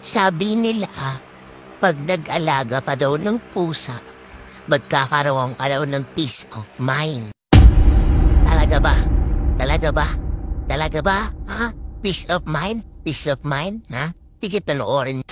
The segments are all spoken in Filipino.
Sabi nila, pag nag-alaga pa daw ng pusa, magkakaroon ka daw ng peace of mind. Talaga ba? Talaga ba? Talaga ba? Ha? Peace of mind? Peace of mind? Ha? Sige, panoorin.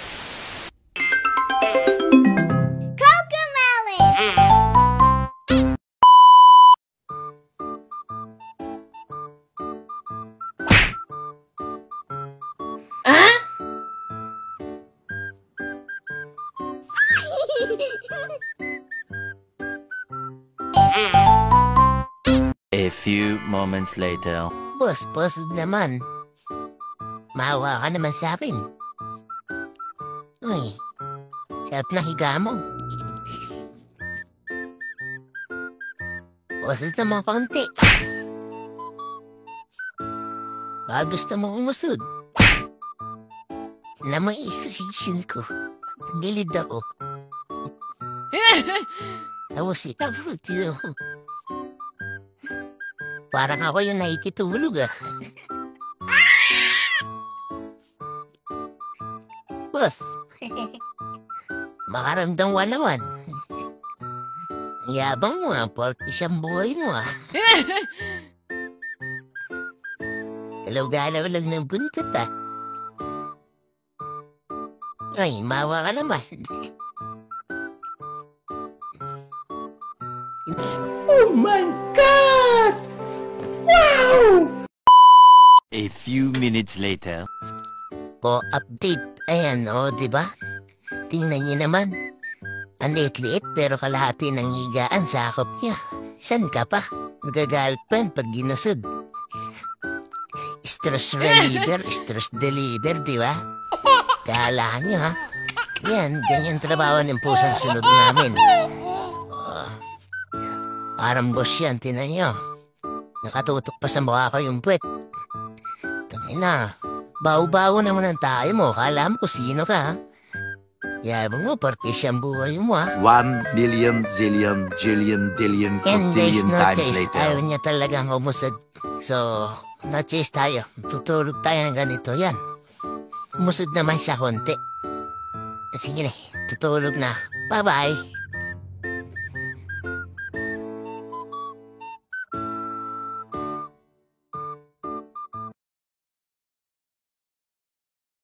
A few moments later. Boss, naman. Maawa ka naman sa akin. Uy, sarap na higa mo. Boses naman konti. Baka gusto mo umusod. Alam mo yung position ko. Gilid ako. Tapos ikaw, tiyo. Parang ako yung nakikitulog Boss, makaramdam ka naman. Yabang mo porke siyang buhay mo Galaw-galaw lang ng buntot Ay, mawa ka naman. Oh my God! Wow! A few minutes later. Update. Ayan, diba? Tingnan niyo naman. Ang liit-liit pero kalahati ng higaan sakop niya. San ka pa? Nagagirlfriend pag ginusod. Stress reliever, stress deliver, diba? Kala niyo Yan, ganyan trabaho ng pusang sunog namin. Parang boss yan, tinan niyo. Nakatutok pa sa mukha ko yung puwet. Tangina, bawo-bawo naman ang tayo mo. Kala mo kung sino ka Yabang mo, porque siyang buhay mo 1 billion, zillion, jillion, dillion, And there's quadrillion no times chase. later. Ayaw niya talagang umusad. So, no chase tayo. Tutulog tayo ng ganito. Yan. Umusad naman siya konti. Sige na, tutulog na. Bye-bye.